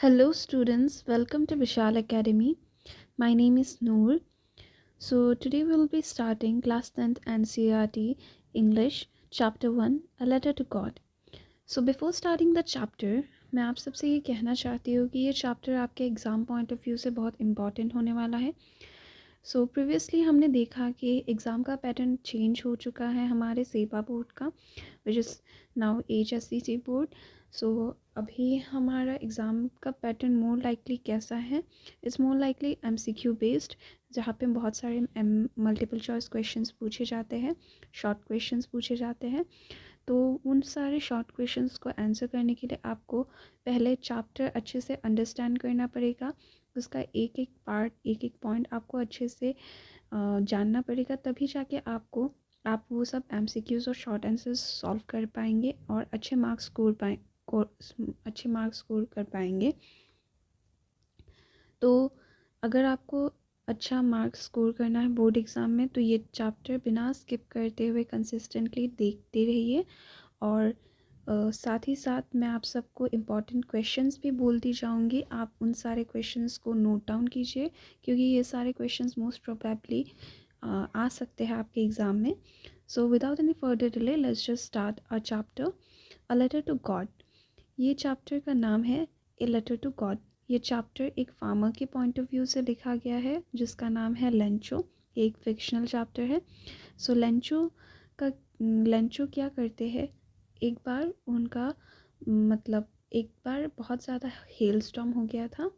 Hello students, welcome to Vishal Academy. My name is Noor. So today we will be starting class 10th NCERT English chapter 1 A Letter to God. So before starting the chapter मैं आप सबसे ये कहना चाहती हूँ कि ये chapter आपके एग्ज़ाम पॉइंट ऑफ व्यू से बहुत इम्पॉर्टेंट होने वाला है. सो प्रीवियसली हमने देखा कि एग्ज़ाम का पैटर्न चेंज हो चुका है हमारे सेपा बोर्ड का, which is now HSCC board. So अभी हमारा एग्ज़ाम का पैटर्न मोर लाइकली कैसा है, it's more likely MCQ based, जहाँ पे बहुत सारे मल्टीपल चॉइस क्वेश्चंस पूछे जाते हैं, शॉर्ट क्वेश्चंस पूछे जाते हैं. तो उन सारे शॉर्ट क्वेश्चंस को आंसर करने के लिए आपको पहले चैप्टर अच्छे से अंडरस्टैंड करना पड़ेगा. उसका एक एक पार्ट, एक एक पॉइंट आपको अच्छे से जानना पड़ेगा, तभी जाके आप वो सब MCQs और शॉर्ट आंसर्स सॉल्व कर पाएंगे और अच्छे मार्क्स स्कोर कर पाएंगे. तो अगर आपको अच्छा मार्क्स स्कोर करना है बोर्ड एग्ज़ाम में, तो ये चैप्टर बिना स्किप करते हुए कंसिस्टेंटली देखते रहिए. और साथ ही साथ मैं आप सबको इम्पॉर्टेंट क्वेश्चंस भी बोलती जाऊंगी. आप उन सारे क्वेश्चंस को नोट डाउन कीजिए, क्योंकि ये सारे क्वेश्चंस मोस्ट प्रोबेबली आ सकते हैं आपके एग्ज़ाम में. So without any further delay let's just start a chapter a letter to God. ये चैप्टर का नाम है ए लेटर टू गॉड. ये चैप्टर एक फार्मर के पॉइंट ऑफ व्यू से लिखा गया है, जिसका नाम है लेंचो. एक फिक्शनल चैप्टर है. सो लेंचो क्या करते हैं, एक बार बहुत ज़्यादा हेल स्टॉर्म हो गया था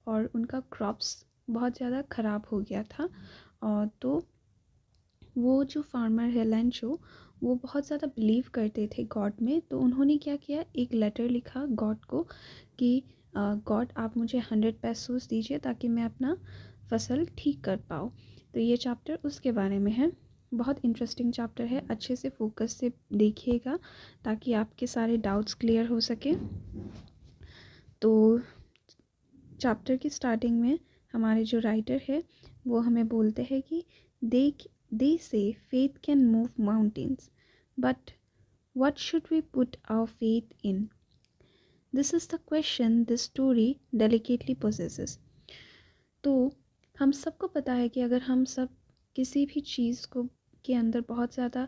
और उनका क्रॉप्स बहुत ज़्यादा ख़राब हो गया था. और तो वो जो फार्मर है लेंचो, वो बहुत ज़्यादा बिलीव करते थे गॉड में. तो उन्होंने क्या किया, एक लेटर लिखा गॉड को कि गॉड आप मुझे 100 पैसोस दीजिए ताकि मैं अपना फसल ठीक कर पाऊँ. तो ये चैप्टर उसके बारे में है. बहुत इंटरेस्टिंग चैप्टर है, अच्छे से फोकस से देखिएगा ताकि आपके सारे डाउट्स क्लियर हो सके. तो चैप्टर की स्टार्टिंग में हमारे जो राइटर है वो हमें बोलते हैं कि they say faith can move mountains, but what should we put our faith in? This is the question this story delicately possesses. तो हम सबको पता है कि अगर हम सब किसी भी चीज़ को के अंदर बहुत ज़्यादा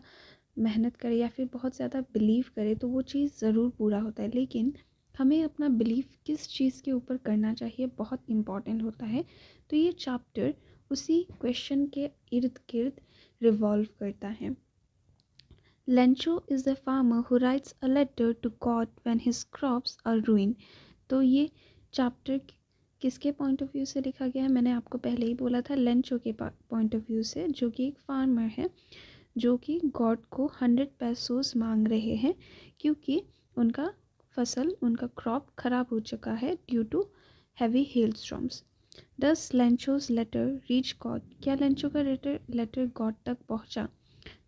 मेहनत करें या फिर बहुत ज़्यादा बिलीव करें तो वो चीज़ ज़रूर पूरा होता है, लेकिन हमें अपना बिलीव किस चीज़ के ऊपर करना चाहिए बहुत इम्पॉर्टेंट होता है. तो ये चैप्टर उसी क्वेश्चन के इर्द गिर्द रिवॉल्व करता है. Lencho is a farmer who writes a letter to God when his crops are ruined. तो ये चैप्टर किसके पॉइंट ऑफ व्यू से लिखा गया है, मैंने आपको पहले ही बोला था, लेंचो के पॉइंट ऑफ व्यू से, जो कि एक फार्मर है जो कि गॉड को 100 पैसोस मांग रहे हैं क्योंकि उनका फसल, उनका क्रॉप ख़राब हो चुका है due to heavy hail storms. Does Lencho's letter reach God. क्या लेंचो का लेटर गॉड तक पहुंचा?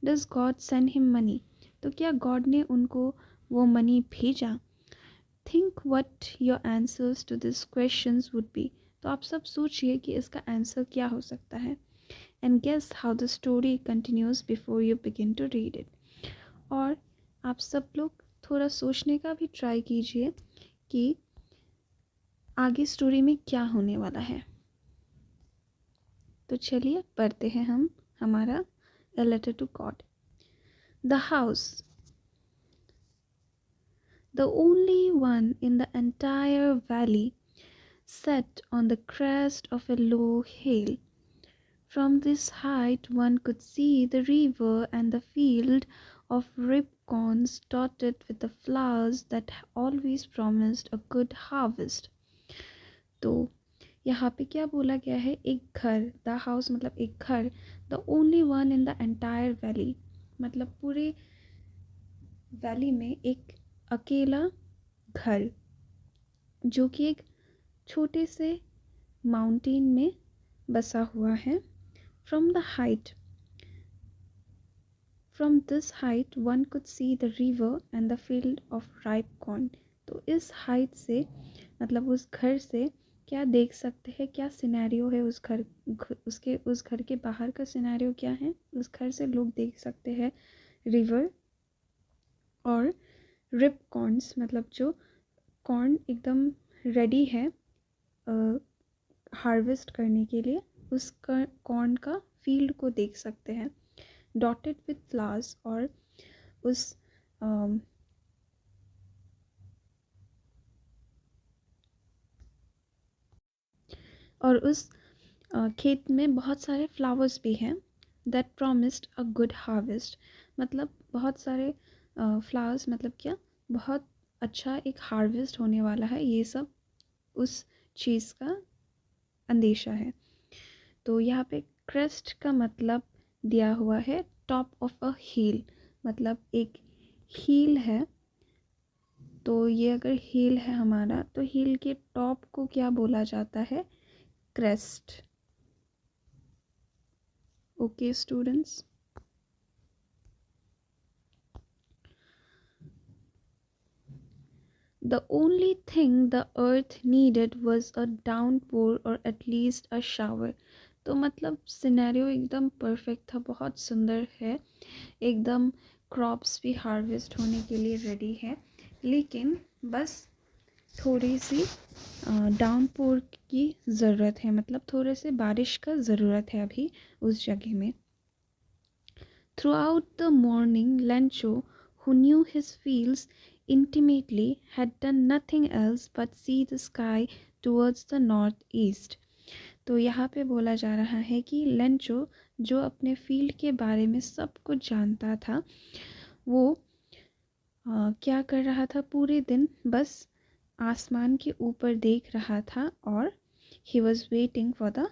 Does God send him money. तो क्या गॉड ने उनको वो मनी भेजा? Think what your answers to this questions would be. तो आप सब सोचिए कि इसका आंसर क्या हो सकता है. And guess how the story continues before you begin to read it. और आप सब लोग थोड़ा सोचने का भी ट्राई कीजिए कि आगे स्टोरी में क्या होने वाला है. तो चलिए पढ़ते हैं हम हमारा A Letter to God. The house, the only one in the entire valley, set on the crest of a low hill. From this height one could see the river and the field of ripcorns dotted with the flowers that always promised a good harvest. तो यहाँ पे क्या बोला गया है, एक घर, the house मतलब एक घर, the only one in the entire valley मतलब पूरे वैली में एक अकेला घर जो कि एक छोटे से माउंटेन में बसा हुआ है. From this height one could see the river and the field of ripe corn. तो इस हाइट से मतलब उस घर से क्या देख सकते हैं, क्या सिनेरियो है उस घर के बाहर का सिनेरियो क्या है. उस घर से लोग देख सकते हैं रिवर और रिप कॉर्न्स मतलब जो कॉर्न एकदम रेडी है हार्वेस्ट करने के लिए उस कॉर्न का फील्ड को देख सकते हैं, डॉटेड विथ फ्लावर्स। उस अम, और उस खेत में बहुत सारे फ्लावर्स भी हैं, that promised a good harvest. मतलब बहुत सारे फ्लावर्स, मतलब क्या, बहुत अच्छा एक हार्वेस्ट होने वाला है, ये सब उस चीज़ का अंदेशा है। तो यहाँ पे क्रेस्ट का मतलब दिया हुआ है टॉप ऑफ अ हील, मतलब एक हील है। तो ये अगर हील है हमारा, तो हील के टॉप को क्या बोला जाता है? Crest. Okay students, the only thing the earth needed was a downpour or at least a shower। तो मतलब सिनेरियो एकदम परफेक्ट था, बहुत सुंदर है, एकदम क्रॉप्स भी हार्वेस्ट होने के लिए रेडी है, लेकिन बस थोड़ी सी डाउनपोर की ज़रूरत है, मतलब थोड़े से बारिश का ज़रूरत है अभी उस जगह में। Throughout the morning, Lencho, who knew his fields intimately, had done nothing else but see the sky towards the northeast। तो यहाँ पे बोला जा रहा है कि लेंचो, जो अपने फील्ड के बारे में सब कुछ जानता था, वो क्या कर रहा था? पूरे दिन बस आसमान के ऊपर देख रहा था, और he was waiting for the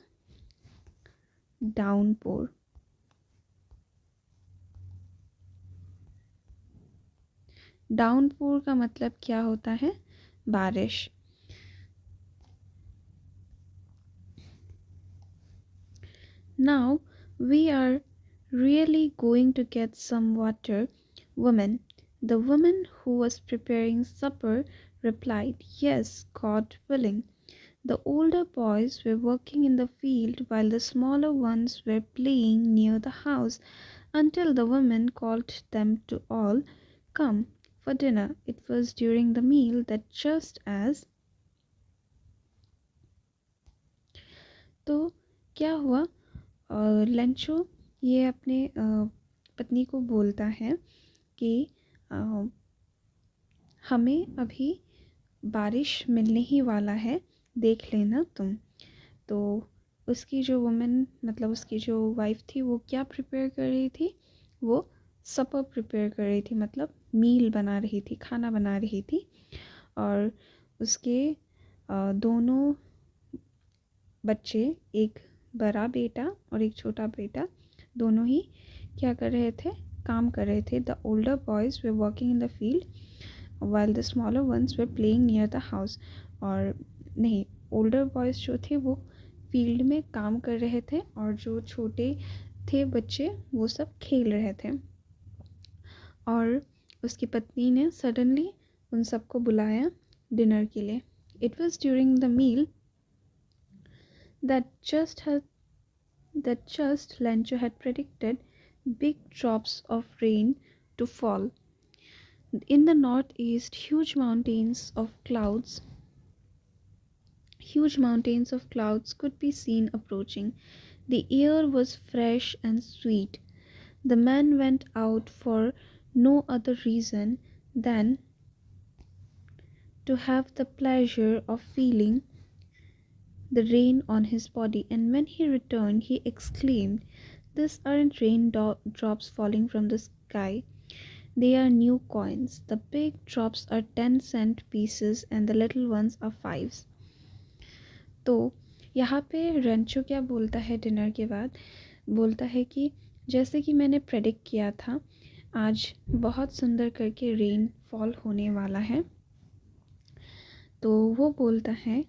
downpour. Downpour का मतलब क्या होता है? बारिश। Now we are really going to get some water, woman. The woman who was preparing supper replied, Yes, God willing. The older boys were working in the field while the smaller ones were playing near the house until the woman called them to all come for dinner. It was during the meal that just as तो क्या हुआ? Lencho ये अपने पत्नी को बोलता है कि हमें अभी बारिश मिलने ही वाला है, देख लेना तुम। तो उसकी जो वुमेन, मतलब उसकी जो वाइफ थी, वो क्या प्रिपेयर कर रही थी? वो सपर प्रिपेयर कर रही थी, मतलब मील बना रही थी, खाना बना रही थी। और उसके दोनों बच्चे, एक बड़ा बेटा और एक छोटा बेटा, दोनों ही क्या कर रहे थे? काम कर रहे थे। The older boys way working in the field while the smaller once way playing near the house. और नहीं, ओल्डर बॉयज़ जो थे वो फील्ड में काम कर रहे थे, और जो छोटे थे बच्चे वो सब खेल रहे थे। और उसकी पत्नी ने सडनली उन सबको बुलाया डिनर के लिए। It was during the meal that just Lencho had predicted big drops of rain to fall. In the northeast, huge mountains of clouds could be seen approaching. The air was fresh and sweet. The man went out for no other reason than to have the pleasure of feeling the rain on his body, and when he returned, he exclaimed, These aren't drops falling from the sky. They are new coins. The big drops are 10-cent pieces and the little ones are fives। तो यहाँ पे रेंचो क्या बोलता है dinner के बाद? बोलता है कि जैसे कि मैंने प्रेडिक्ट किया था, आज बहुत सुंदर करके रेन फॉल होने वाला है। तो वो बोलता है,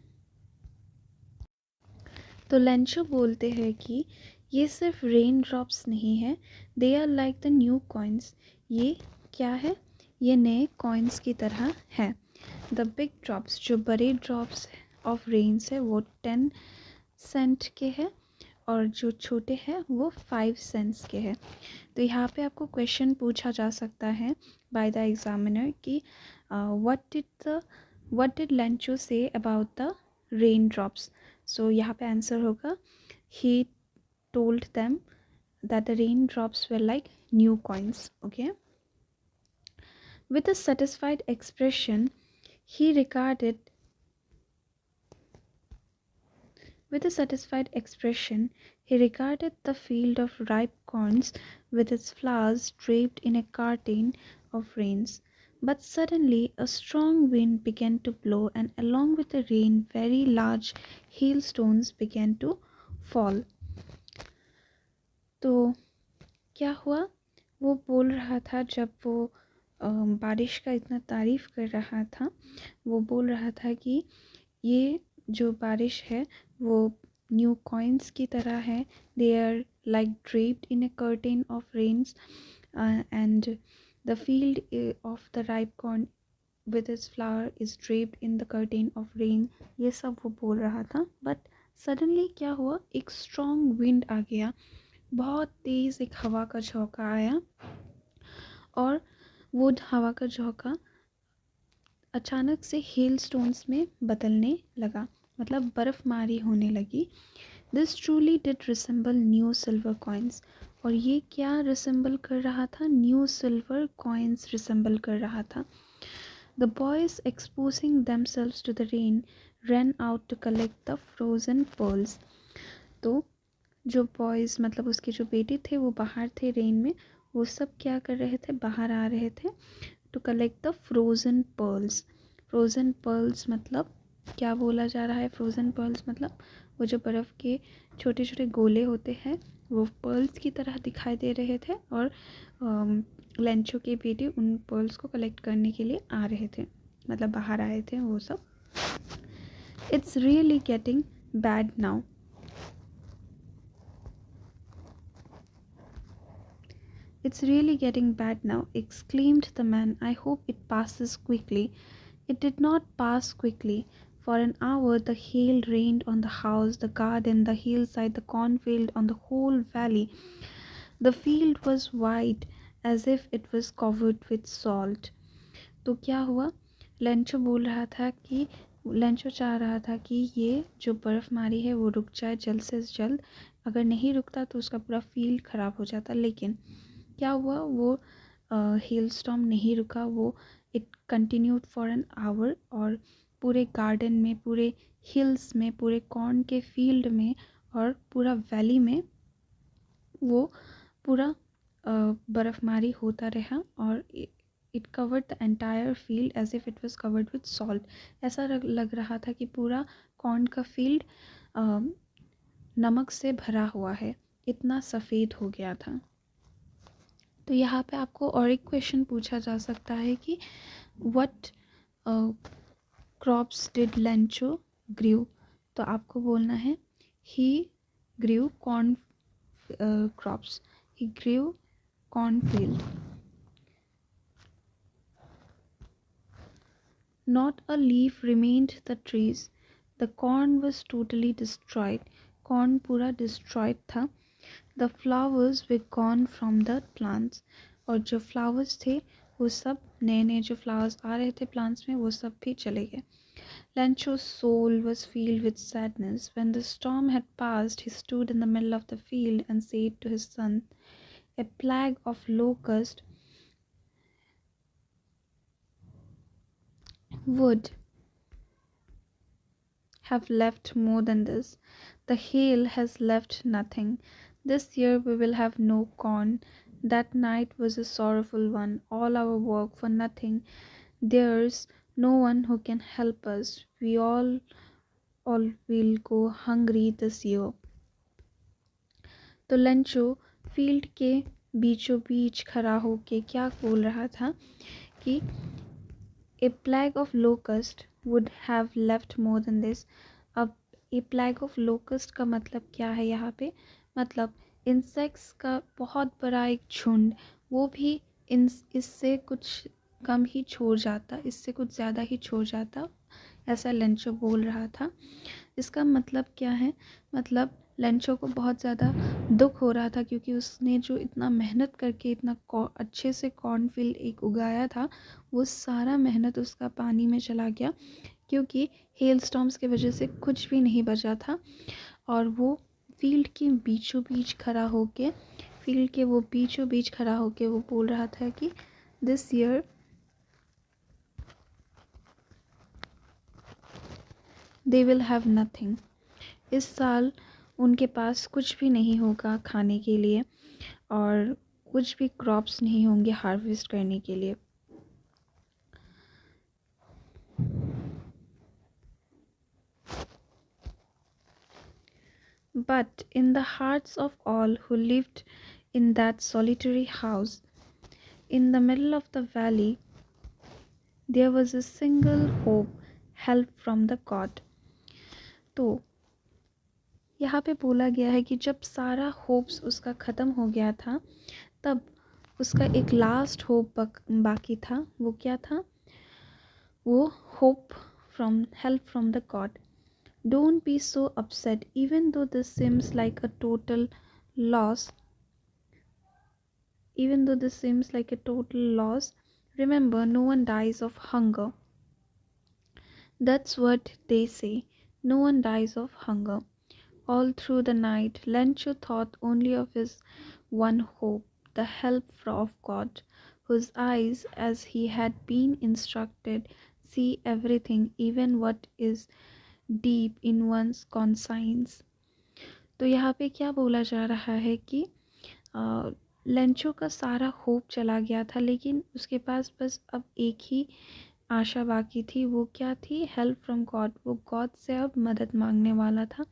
तो लेंचो बोलते हैं कि ये सिर्फ रेन ड्रॉप्स नहीं है, they are like the new coins. ये क्या है? ये नए कॉइन्स की तरह है। द बिग ड्रॉप्स, जो बड़े ड्रॉप्स ऑफ रेन्स है, वो 10 सेंट के हैं, और जो छोटे हैं वो 5 सेंट्स के हैं। तो यहाँ पे आपको क्वेश्चन पूछा जा सकता है बाय द एग्जामिनर कि what did Lencho say about the rain drops. So यहाँ पे आंसर होगा he told them that the raindrops were like new coins. Okay. With a satisfied expression, he regarded With a satisfied expression, he regarded the field of ripe corns with its flowers draped in a curtain of rains. But suddenly a strong wind began to blow, and along with the rain, very large hailstones began to fall. तो क्या हुआ? वो बोल रहा था जब वो बारिश का इतना तारीफ़ कर रहा था, वो बोल रहा था कि ये जो बारिश है वो न्यू कॉइन्स की तरह है. They are like draped in a curtain of rains and the field of the ripe corn with its flower is draped in the curtain of rain. ये सब वो बोल रहा था. बट सडनली क्या हुआ? एक स्ट्रॉन्ग विंड आ गया, बहुत तेज़ एक हवा का झोंका आया और वो हवा का झोंका अचानक से हेल स्टोन्स में बदलने लगा, मतलब बर्फ़मारी होने लगी. This truly did resemble new silver coins. और ये क्या रिसेंबल कर रहा था? न्यू सिल्वर कॉइन्स रिसेंबल कर रहा था. The boys exposing themselves to the rain ran out to collect the frozen pearls. तो जो बॉयज़ मतलब उसके जो बेटे थे वो बाहर थे रेन में, वो सब क्या कर रहे थे? बाहर आ रहे थे to collect the frozen pearls. Frozen pearls मतलब क्या बोला जा रहा है? फ्रोज़न पर्ल्स मतलब वो जो बर्फ़ के छोटे छोटे गोले होते हैं वो पर्ल्स की तरह दिखाई दे रहे थे और लेंचो के बेटे उन पर्ल्स को कलेक्ट करने के लिए आ रहे थे, मतलब बाहर आए थे वो सब. It's really getting bad now. It's really getting bad now, exclaimed the man. I hope it passes quickly. It did not pass quickly. For an hour the hail rained on the house, the garden, the hillside, the cornfield, on the whole valley. The field was white as if it was covered with salt. तो क्या हुआ? Lencho बोल रहा था कि Lencho चाह रहा था कि ये जो बर्फ़मारी है वो रुक जाए जल्द से जल्द. अगर नहीं रुकता तो उसका पूरा फील्ड ख़राब हो जाता. लेकिन क्या हुआ? वो हेल स्टॉर्म नहीं रुका. वो it continued for an hour और पूरे गार्डन में, पूरे हिल्स में, पूरे कॉर्न के फील्ड में और पूरा वैली में वो पूरा बर्फ़मारी होता रहा और it covered the entire field as if it was covered with salt. ऐसा लग रहा था कि पूरा कॉर्न का फील्ड नमक से भरा हुआ है, इतना सफ़ेद हो गया था. तो यहाँ पे आपको और एक क्वेश्चन पूछा जा सकता है कि what crops did Lencho grow. तो आपको बोलना है he grow corn crops. He grow corn field. Not a leaf remained the trees. The corn was totally destroyed. Corn पूरा destroyed था. The flowers were gone from the plants. और जो flowers थे वो सब नए नए जो flowers आ रहे थे plants में वो सब भी चले गए. Lancho's soul was filled with sadness. When the storm had passed, he stood in the middle of the field and said to his son, a plague of locusts would have left more than this. The hail has left nothing. This year we will have no corn. That night was a sorrowful one. All our work for nothing. There's no one who can help us. We all will go hungry this year. तो Lencho field के बीचों बीच खड़ा होके क्या बोल रहा था कि A plague of locust would have left more than this. अब ए प्लैग ऑफ लोकस्ट का मतलब क्या है यहाँ पे? मतलब इंसेक्ट्स का बहुत बड़ा एक झुंड, वो भी इससे कुछ कम ही छोड़ जाता, इससे कुछ ज़्यादा ही छोड़ जाता, ऐसा लेंचो बोल रहा था. इसका मतलब क्या है? मतलब लेंचो को बहुत ज़्यादा दुख हो रहा था क्योंकि उसने जो इतना मेहनत करके इतना अच्छे से कॉर्नफील्ड एक उगाया था वो सारा मेहनत उसका पानी में चला गया क्योंकि हेल स्टॉर्म्स की वजह से कुछ भी नहीं बचा था। और वो फील्ड के बीचों बीच खड़ा होके वो बोल रहा था कि this year they will have nothing. इस साल उनके पास कुछ भी नहीं होगा खाने के लिए और कुछ भी क्रॉप्स नहीं होंगे हार्वेस्ट करने के लिए। But in the hearts of all who lived in that solitary house, in the middle of the valley, there was a single hope, help from the God. तो यहाँ पे बोला गया है कि जब सारा होप्स उसका ख़त्म हो गया था, तब उसका एक लास्ट होप बाकी था। वो क्या था? वो hope from help from the God. Don't be so upset, even though this seems like a total loss. Even though this seems like a total loss, remember no one dies of hunger. That's what they say. No one dies of hunger. All through the night, Lencho thought only of his one hope, the help of God, whose eyes, as he had been instructed, see everything, even what is deep in one's conscience. तो यहाँ पे क्या बोला जा रहा है कि Lencho का सारा होप चला गया था, लेकिन उसके पास बस अब एक ही आशा बाकी थी। वो क्या थी? Help from God. वो गॉड से अब मदद मांगने वाला था,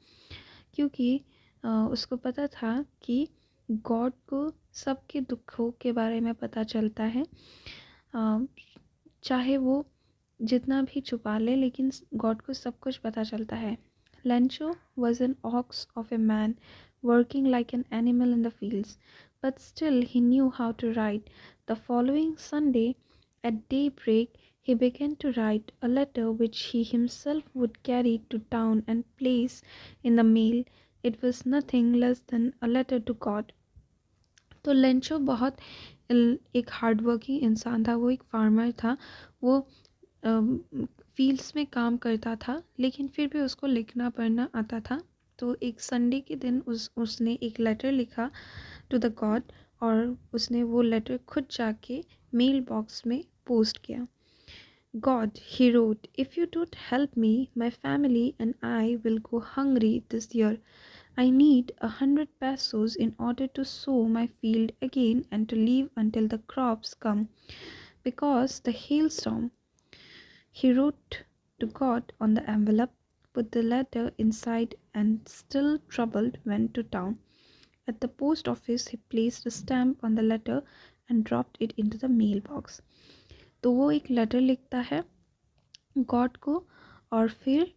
क्योंकि उसको पता था कि गॉड को सबके दुखों के बारे में पता चलता है। चाहे वो जितना भी छुपा ले, लेकिन गॉड को सब कुछ पता चलता है। Lencho was an ox of a man, working like an animal in the fields, but still he knew how to write. The following Sunday, at daybreak, he began to write a letter which he himself would carry to town and place in the mail. It was nothing less than a letter to God. तो Lencho बहुत एक hard working इंसान था। वो एक farmer था। वो fields में काम करता था, लेकिन फिर भी उसको लिखना पढ़ना आता था। तो एक संडे के दिन उसने एक लेटर लिखा टू द गॉड, और उसने वो लेटर खुद जाके मेल बॉक्स में पोस्ट किया। God, he wrote, if you don't help me, my family and I will go hungry this year. I need 100 pesos in order to sow my field again and to leave until the crops come. Because the hailstorm, he wrote to God on the envelope, put the letter inside, and still troubled went to town. At the post office, he placed a stamp on the letter and dropped it into the mailbox. तो वो एक letter लिखता है God को, और फिर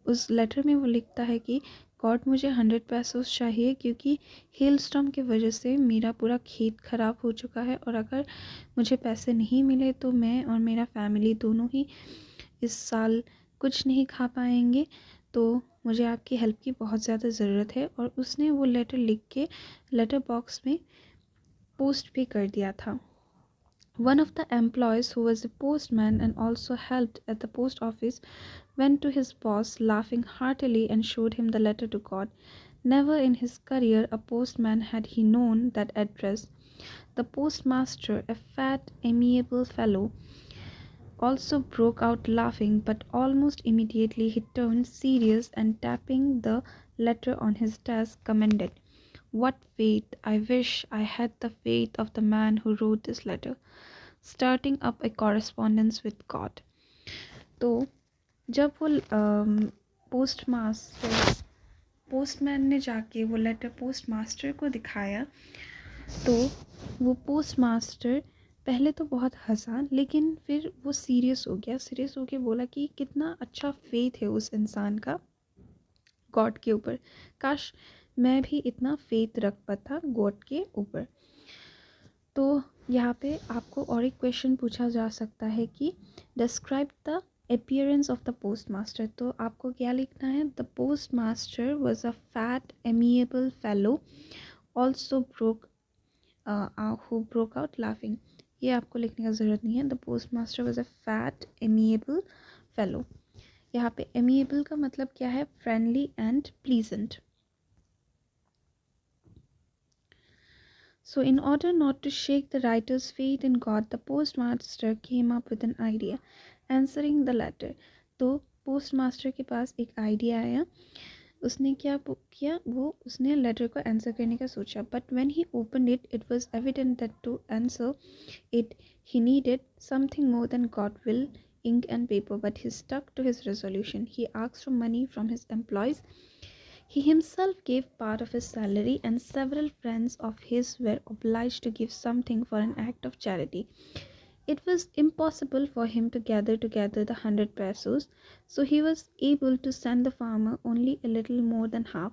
उस letter में वो लिखता है कि गॉड, मुझे 100 पैसोस चाहिए, क्योंकि हेल स्टॉर्म की वजह से मेरा पूरा खेत ख़राब हो चुका है, और अगर मुझे पैसे नहीं मिले तो मैं और मेरा फैमिली दोनों ही इस साल कुछ नहीं खा पाएंगे। तो मुझे आपकी हेल्प की बहुत ज़्यादा ज़रूरत है। और उसने वो लेटर लिख के लेटर बॉक्स में पोस्ट भी कर दिया था। One of the employees, who was a postman and also helped at the post office, went to his boss laughing heartily and showed him the letter to God. Never in his career a postman had he known that address. The postmaster, a fat, amiable fellow, also broke out laughing, but almost immediately he turned serious and tapping the letter on his desk commended, "What faith! I wish I had the faith of the man who wrote this letter, starting up a correspondence with God." तो जब वो postman ने जाके वो letter post master को दिखाया, तो वो पोस्ट मास्टर पहले तो बहुत हंसा, लेकिन फिर वो सीरियस हो के बोला कि कितना अच्छा फेथ है उस इंसान का गॉड के ऊपर। काश मैं भी इतना फेथ रख पाता गॉड के ऊपर। तो यहाँ पे आपको और एक क्वेश्चन पूछा जा सकता है कि describe the appearance of the post master. तो आपको क्या लिखना है? The post master was a fat amiable fellow also broke out laughing. ये आपको लिखने का ज़रूरत नहीं है. The post master was a fat amiable fellow. यहाँ पे एमिएबल का मतलब क्या है? Friendly and pleasant. So in order not to shake the writer's faith in God, the postmaster came up with an idea, answering the letter. तो postmaster के पास एक idea आया. उसने क्या किया? वो उसने लेटर को आंसर करने का सोचा. But when he opened it, it was evident that to answer it he needed something more than Godwill, ink and paper, but he stuck to his resolution. He asked for money from his employees. He himself gave part of his salary, and several friends of his were obliged to give something for an act of charity. It was impossible for him to gather together the 100 pesos, so he was able to send the farmer only a little more than half.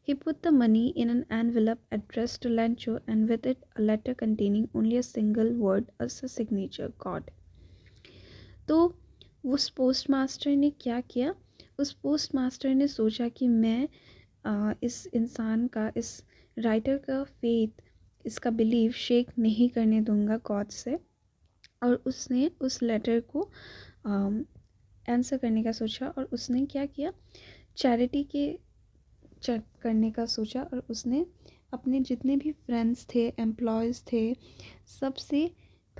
He put the money in an envelope addressed to Lancho, and with it a letter containing only a single word as a signature, God. तो उस postmaster ने क्या किया? उस postmaster ने सोचा कि मैं इस इंसान का, इस राइटर का फेथ, इसका बिलीव शेक नहीं करने दूंगा गॉड से. और उसने उस लेटर को आंसर करने का सोचा. और उसने क्या किया? चैरिटी के चेक करने का सोचा. और उसने अपने जितने भी फ्रेंड्स थे, एम्प्लॉयज़ थे, सबसे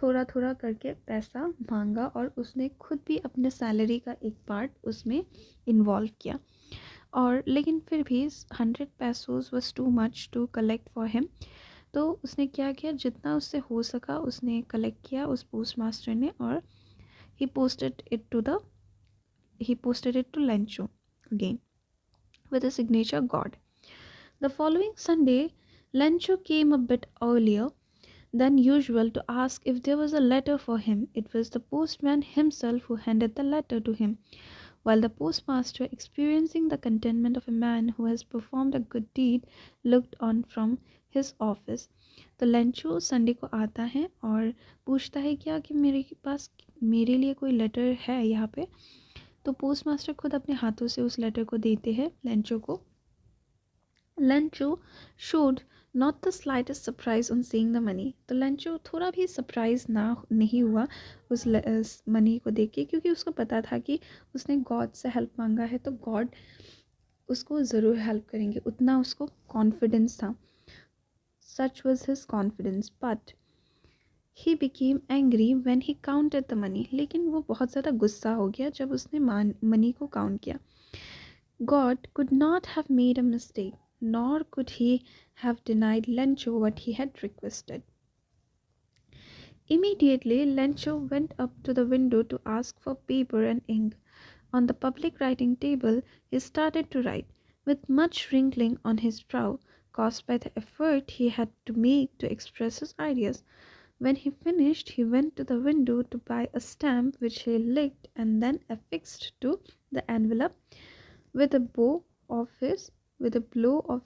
थोड़ा थोड़ा करके पैसा मांगा. और उसने खुद भी अपने सैलरी का एक पार्ट उसमें इन्वॉल्व किया. और लेकिन फिर भी 100 pesos was too much to collect for him. तो उसने क्या किया? जितना उससे हो सका उसने कलेक्ट किया उस पोस्टमास्टर ने. और he posted it to Lancho again with a signature, God. The following Sunday, Lancho came a bit earlier than usual to ask if there was a letter for him. It was the postman himself who handed the letter to him, while the postmaster, experiencing the contentment of a man who has performed a good deed, looked on from his office. तो लंचो Sunday को आता है और पूछता है क्या कि मेरे पास मेरे लिए कोई लेटर है यहाँ पे. तो पोस्टमास्टर खुद अपने हाथों से उस लेटर को देते हैं लंचो को. लंचो showed not the slightest surprise on seeing the money. तो लंचो थोड़ा भी सरप्राइज नहीं हुआ उस मनी को देख के, क्योंकि उसको पता था कि उसने गॉड से हेल्प मांगा है तो गॉड उसको ज़रूर हेल्प करेंगे. उतना उसको कॉन्फिडेंस था. Such was his confidence. But he became angry when he counted the money. लेकिन वो बहुत ज़्यादा गुस्सा हो गया जब उसने मनी को काउंट किया. God could not have made a mistake, nor could he have denied Lencho what he had requested. Immediately, Lencho went up to the window to ask for paper and ink. On the public writing table, he started to write, with much wrinkling on his brow, caused by the effort he had to make to express his ideas. When he finished, he went to the window to buy a stamp which he licked and then affixed to the envelope with a blow of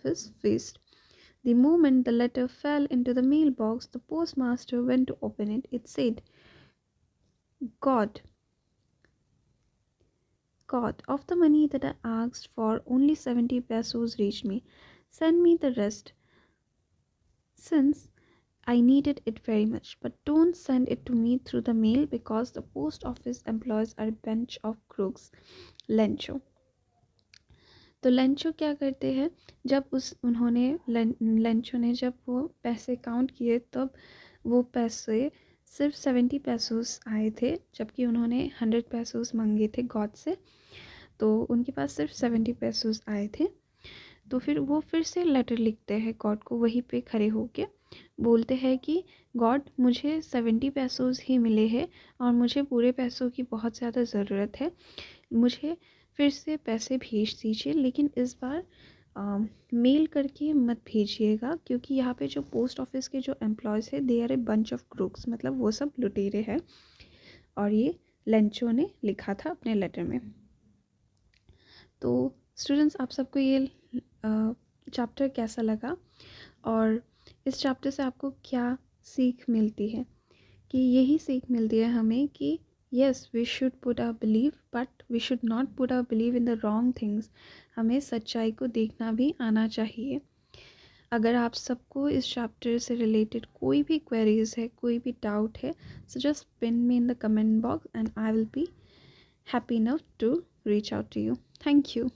his fist. The moment the letter fell into the mailbox, the postmaster went to open it. It said, God, of the money that I asked for, only 70 pesos reached me. Send me the rest, since I needed it very much. But don't send it to me through the mail, because the post office employees are a bunch of crooks. Lencho. तो Lencho क्या करते हैं? जब Lencho ने जब वो पैसे count किए तब वो पैसे सिर्फ 70 pesos आए थे, जबकि उन्होंने 100 pesos मांगे थे गॉड से. तो उनके पास सिर्फ 70 pesos आए थे. तो फिर वो फिर से लेटर लिखते हैं गॉड को, वहीं पे खड़े होके बोलते हैं कि गॉड, मुझे 70 pesos ही मिले हैं और मुझे पूरे पैसों की बहुत ज़्यादा ज़रूरत है. मुझे फिर से पैसे भेज दीजिए, लेकिन इस बार मेल करके मत भेजिएगा, क्योंकि यहाँ पे जो पोस्ट ऑफिस के जो एम्प्लॉयज़ है they are a bunch of crooks, मतलब वो सब लुटेरे हैं. और ये लेंचो ने लिखा था अपने लेटर में. तो स्टूडेंट्स, आप सबको ये चैप्टर कैसा लगा और इस चैप्टर से आपको क्या सीख मिलती है? कि यही सीख मिलती है हमें कि yes, we should put our belief, but we should not put our belief in the wrong things. हमें सच्चाई को देखना भी आना चाहिए. अगर आप सबको इस चैप्टर से रिलेटेड कोई भी क्वेरीज है, कोई भी डाउट है, so just pin me in the comment box and I will be happy enough to reach out to you. Thank you.